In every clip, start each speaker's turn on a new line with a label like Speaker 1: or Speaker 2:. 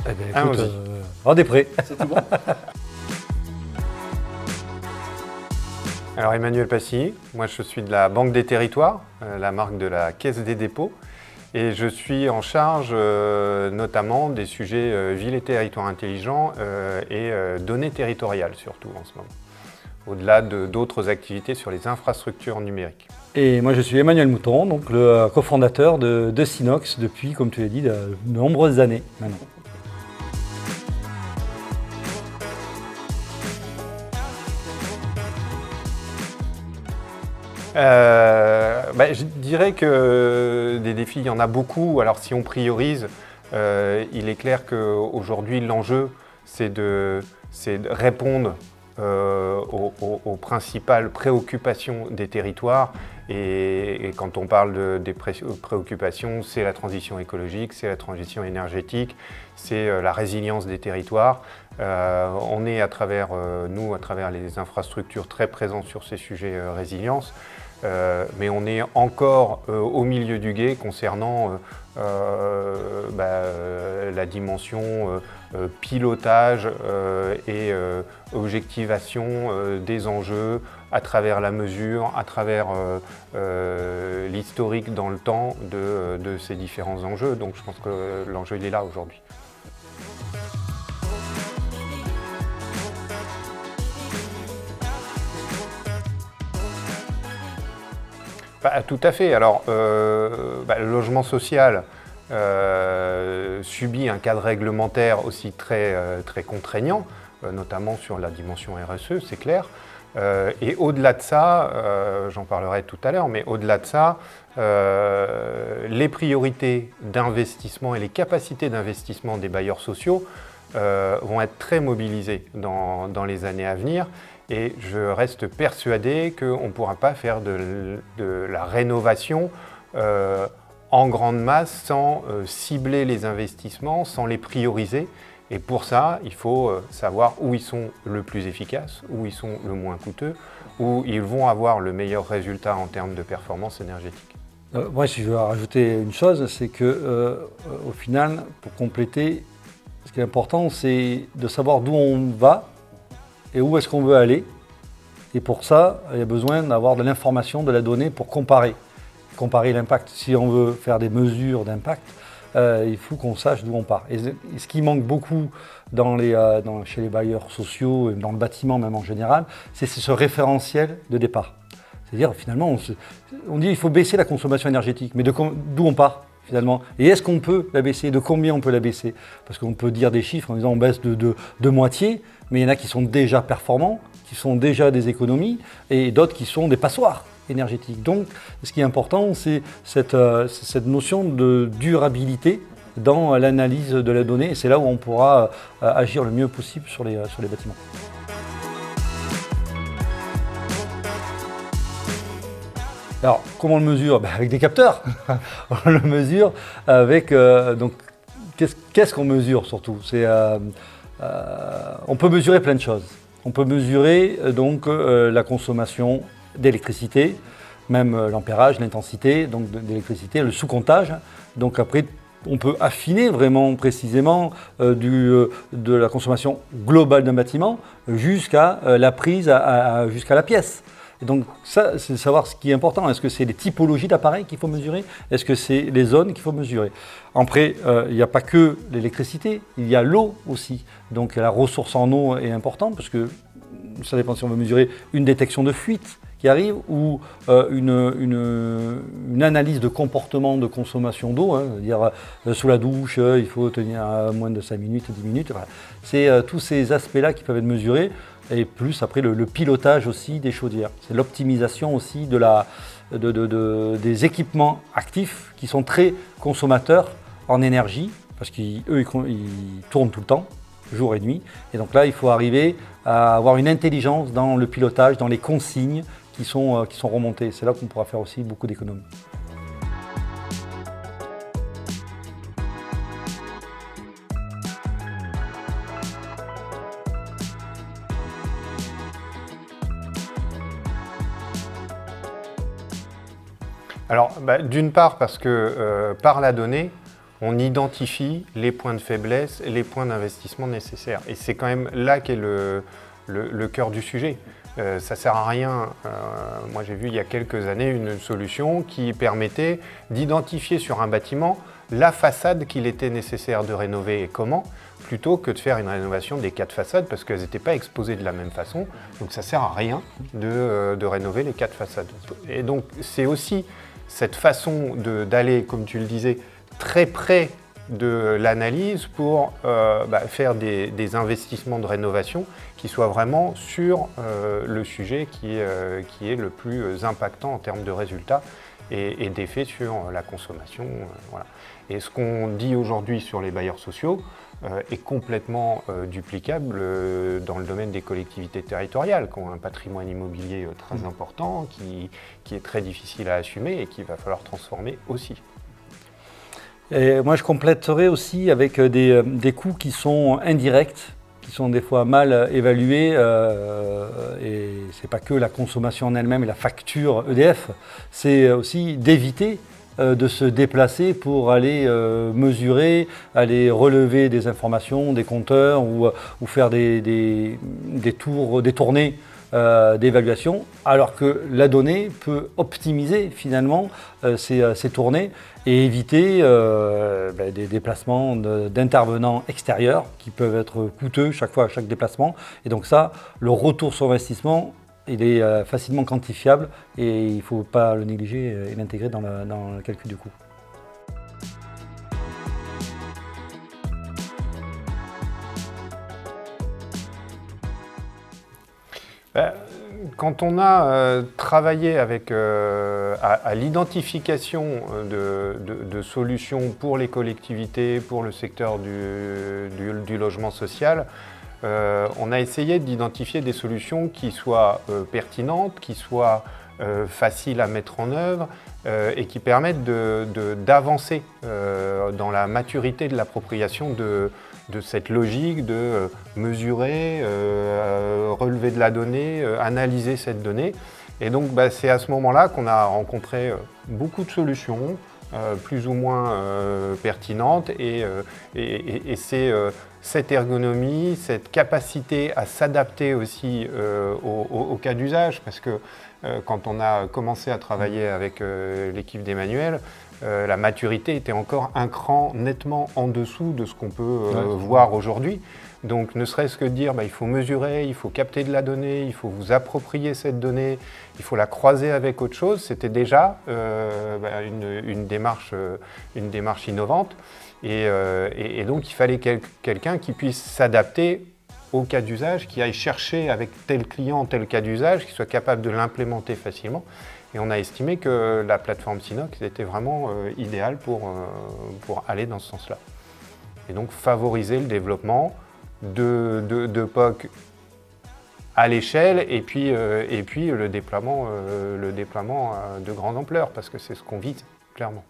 Speaker 1: Eh bien, écoute,
Speaker 2: Allons-y.
Speaker 1: on est prêt.
Speaker 2: C'est tout bon.
Speaker 3: Alors Emmanuel Passy, moi je suis de la Banque des Territoires, la marque de la Caisse des dépôts, et je suis en charge notamment des sujets villes et territoires intelligents et données territoriales surtout en ce moment, au-delà d'autres activités sur les infrastructures numériques.
Speaker 1: Et moi, je suis Emmanuel Mouton, donc le cofondateur de Synox depuis, comme tu l'as dit, de nombreuses années maintenant.
Speaker 3: Je dirais que des défis, il y en a beaucoup. Alors si on priorise, il est clair qu'aujourd'hui l'enjeu c'est de répondre aux principales préoccupations des territoires. Et quand on parle des préoccupations, c'est la transition écologique, c'est la transition énergétique, c'est la résilience des territoires. On est à travers les infrastructures très présents sur ces sujets résilience. Mais on est encore au milieu du gué concernant la dimension pilotage et objectivation des enjeux à travers la mesure, à travers l'historique dans le temps de ces différents enjeux. Donc je pense que l'enjeu il est là aujourd'hui. Tout à fait. Alors, le logement social subit un cadre réglementaire aussi très contraignant, notamment sur la dimension RSE, c'est clair. Et au-delà de ça, j'en parlerai tout à l'heure, mais au-delà de ça, les priorités d'investissement et les capacités d'investissement des bailleurs sociaux vont être très mobilisées dans les années à venir. Et je reste persuadé qu'on ne pourra pas faire de la rénovation en grande masse sans cibler les investissements, sans les prioriser. Et pour ça, il faut savoir où ils sont le plus efficaces, où ils sont le moins coûteux, où ils vont avoir le meilleur résultat en termes de performance énergétique.
Speaker 1: Moi, si je veux rajouter une chose, c'est que au final, pour compléter, ce qui est important, c'est de savoir d'où on va et où est-ce qu'on veut aller. Et pour ça, il y a besoin d'avoir de l'information, de la donnée pour comparer l'impact. Si on veut faire des mesures d'impact, il faut qu'on sache d'où on part. Et ce qui manque beaucoup chez les bailleurs sociaux, et dans le bâtiment même en général, c'est ce référentiel de départ. C'est-à-dire finalement, on dit qu'il faut baisser la consommation énergétique, mais d'où on part finalement? Et est-ce qu'on peut la baisser? De combien on peut la baisser? Parce qu'on peut dire des chiffres en disant on baisse de moitié, mais il y en a qui sont déjà performants, qui sont déjà des économies, et d'autres qui sont des passoires énergétiques. Donc ce qui est important, c'est cette notion de durabilité dans l'analyse de la donnée, et c'est là où on pourra agir le mieux possible sur les bâtiments. Alors, comment on le mesure? Avec des capteurs. On le mesure avec... donc, qu'est-ce qu'on mesure surtout? On peut mesurer plein de choses. On peut mesurer la consommation d'électricité, même l'ampérage, l'intensité d'électricité, le sous-comptage. Donc après, on peut affiner vraiment précisément de la consommation globale d'un bâtiment jusqu'à la prise, jusqu'à la pièce. Et donc ça, c'est de savoir ce qui est important. Est-ce que c'est les typologies d'appareils qu'il faut mesurer? Est-ce que c'est les zones qu'il faut mesurer? Après, il n'y a pas que l'électricité, il y a l'eau aussi. Donc la ressource en eau est importante parce que ça dépend si on veut mesurer une détection de fuite qui arrive ou une analyse de comportement de consommation d'eau, c'est-à-dire sous la douche, il faut tenir à moins de 5 minutes, 10 minutes. Voilà. C'est tous ces aspects-là qui peuvent être mesurés. Et plus après le pilotage aussi des chaudières. C'est l'optimisation aussi des équipements actifs qui sont très consommateurs en énergie parce qu'eux ils tournent tout le temps, jour et nuit. Et donc là, il faut arriver à avoir une intelligence dans le pilotage, dans les consignes qui sont remontées. C'est là qu'on pourra faire aussi beaucoup d'économies.
Speaker 3: Alors, d'une part parce que par la donnée, on identifie les points de faiblesse et les points d'investissement nécessaires. Et c'est quand même là qu'est le cœur du sujet. Ça ne sert à rien. Moi, j'ai vu il y a quelques années une solution qui permettait d'identifier sur un bâtiment la façade qu'il était nécessaire de rénover et comment, plutôt que de faire une rénovation des 4 façades parce qu'elles n'étaient pas exposées de la même façon. Donc ça ne sert à rien de rénover les 4 façades. Et donc c'est aussi cette façon d'aller, comme tu le disais, très près de l'analyse pour faire des investissements de rénovation qui soient vraiment sur le sujet qui est le plus impactant en termes de résultats et d'effets sur la consommation. Voilà. Et ce qu'on dit aujourd'hui sur les bailleurs sociaux est complètement duplicable dans le domaine des collectivités territoriales qui ont un patrimoine immobilier très important, qui est très difficile à assumer et qu'il va falloir transformer aussi.
Speaker 1: Et moi, je compléterai aussi avec des coûts qui sont indirects, qui sont des fois mal évalués. Et ce n'est pas que la consommation en elle-même et la facture EDF, c'est aussi d'éviter de se déplacer pour aller mesurer, aller relever des informations, des compteurs ou faire des tournées d'évaluation, alors que la donnée peut optimiser finalement ces tournées et éviter des déplacements d'intervenants extérieurs qui peuvent être coûteux chaque déplacement. Et donc ça, le retour sur investissement, il est facilement quantifiable et il ne faut pas le négliger et l'intégrer dans le calcul du coût.
Speaker 3: Quand on a travaillé à l'identification de solutions pour les collectivités, pour le secteur du logement social, on a essayé d'identifier des solutions qui soient pertinentes, qui soient faciles à mettre en œuvre et qui permettent d'avancer dans la maturité de l'appropriation de cette logique de mesurer, relever de la donnée, analyser cette donnée. Et donc c'est à ce moment-là qu'on a rencontré beaucoup de solutions, plus ou moins pertinentes, et c'est cette ergonomie, cette capacité à s'adapter aussi au cas d'usage, parce que quand on a commencé à travailler avec l'équipe d'Emmanuel, la maturité était encore un cran nettement en dessous de ce qu'on peut voir aujourd'hui. Donc ne serait-ce que dire il faut mesurer, il faut capter de la donnée, il faut vous approprier cette donnée, il faut la croiser avec autre chose, c'était déjà une démarche innovante. Et donc il fallait quelqu'un qui puisse s'adapter au cas d'usage, qui aille chercher avec tel client tel cas d'usage, qui soit capable de l'implémenter facilement. Et on a estimé que la plateforme Sinox était vraiment idéale pour aller dans ce sens-là. Et donc favoriser le développement de POC à l'échelle et puis le déploiement de grande ampleur, parce que c'est ce qu'on vise, clairement.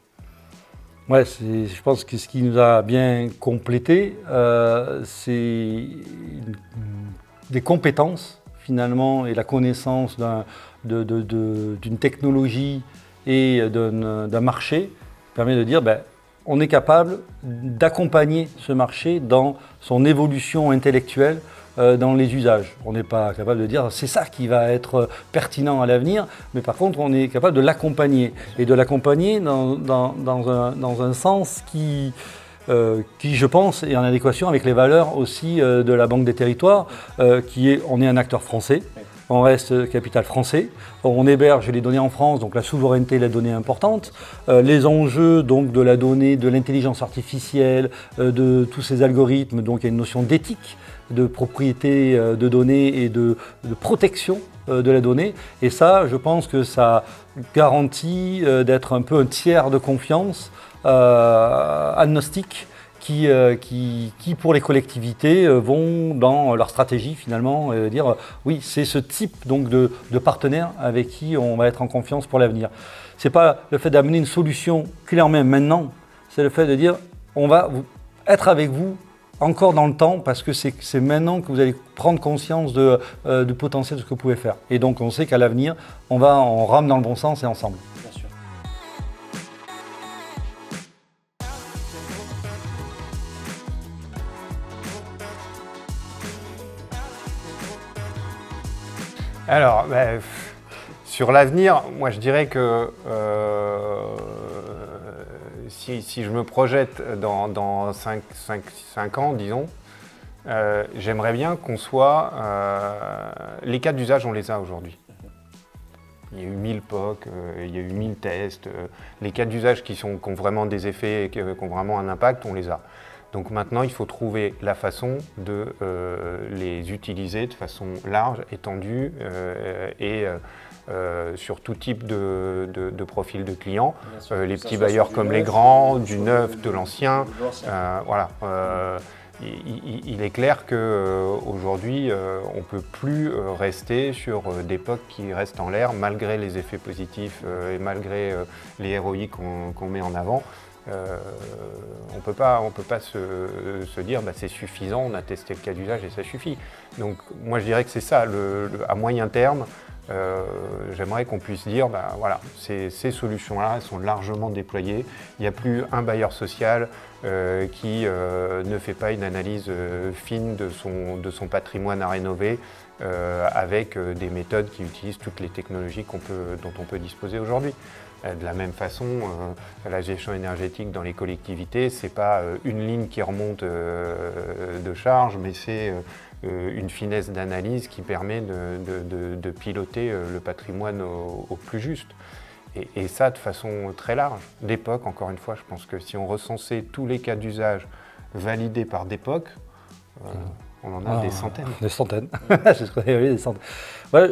Speaker 1: Ouais, je pense que ce qui nous a bien complété, c'est des compétences finalement et la connaissance d'une technologie et d'un marché permet de dire on est capable d'accompagner ce marché dans son évolution intellectuelle dans les usages. On n'est pas capable de dire c'est ça qui va être pertinent à l'avenir, mais par contre on est capable de l'accompagner et de l'accompagner dans un sens qui, je pense, est en adéquation avec les valeurs aussi de la Banque des Territoires, on est un acteur français. On reste capital français, on héberge les données en France, donc la souveraineté, la donnée est importante. Les enjeux donc, de la donnée, de l'intelligence artificielle, de tous ces algorithmes, donc il y a une notion d'éthique, de propriété de données et de protection de la donnée. Et ça, je pense que ça garantit d'être un peu un tiers de confiance agnostique qui, pour les collectivités, vont dans leur stratégie finalement dire oui, c'est ce type donc, de partenaire avec qui on va être en confiance pour l'avenir. Ce n'est pas le fait d'amener une solution clé en main maintenant, c'est le fait de dire on va être avec vous encore dans le temps parce que c'est maintenant que vous allez prendre conscience du potentiel de ce que vous pouvez faire. Et donc on sait qu'à l'avenir, on rame dans le bon sens et ensemble.
Speaker 2: Bien sûr.
Speaker 3: Alors, sur l'avenir, moi je dirais que si je me projette dans 5 ans, disons, j'aimerais bien qu'on soit... les cas d'usage, on les a aujourd'hui. Il y a eu 1000 POC, il y a eu 1000 tests. Les cas d'usage qui ont vraiment des effets, qui ont vraiment un impact, on les a. Donc maintenant, il faut trouver la façon de les utiliser de façon large, étendue et sur tout type de profil de clients. Les petits bailleurs comme les grands, du neuf, de l'ancien. Voilà. Il est clair qu'aujourd'hui, on ne peut plus rester sur des POC qui restent en l'air, malgré les effets positifs et malgré les ROI qu'on met en avant. On peut pas se dire c'est suffisant, on a testé le cas d'usage et ça suffit. Donc moi je dirais que c'est ça, à moyen terme, j'aimerais qu'on puisse dire voilà, ces solutions-là elles sont largement déployées. Il n'y a plus un bailleur social qui ne fait pas une analyse fine de son patrimoine à rénover avec des méthodes qui utilisent toutes les technologies dont on peut disposer aujourd'hui. De la même façon, la gestion énergétique dans les collectivités, ce n'est pas une ligne qui remonte de charge, mais c'est une finesse d'analyse qui permet de piloter le patrimoine au plus juste. Et ça de façon très large. D'EPOC, encore une fois, je pense que si on recensait tous les cas d'usage validés par d'EPOC, on en a des centaines.
Speaker 1: Des centaines, c'est ce qu'on avait, des centaines. Ouais,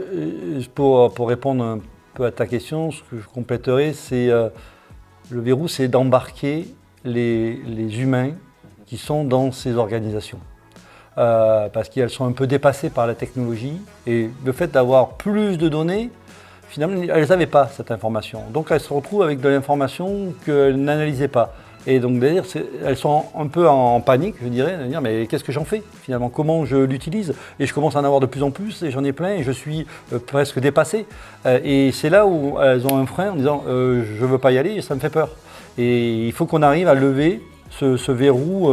Speaker 1: pour répondre un peu à ta question, ce que je compléterai, c'est le verrou, c'est d'embarquer les humains qui sont dans ces organisations. Parce qu'elles sont un peu dépassées par la technologie et le fait d'avoir plus de données, finalement, elles n'avaient pas cette information. Donc elles se retrouvent avec de l'information qu'elles n'analysaient pas. Et donc d'ailleurs, elles sont un peu en panique, je dirais, de dire mais qu'est-ce que j'en fais finalement, comment je l'utilise? Et je commence à en avoir de plus en plus et j'en ai plein et je suis presque dépassé. Et c'est là où elles ont un frein en disant je ne veux pas y aller, ça me fait peur. Et il faut qu'on arrive à lever ce verrou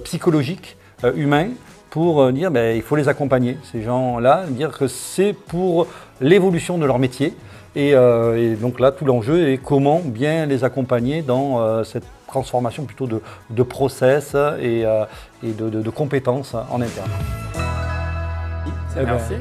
Speaker 1: psychologique, humain, pour dire il faut les accompagner, ces gens-là, dire que c'est pour l'évolution de leur métier. Et donc là, tout l'enjeu est comment bien les accompagner dans cette transformation plutôt de process et de compétences en interne.
Speaker 2: Merci.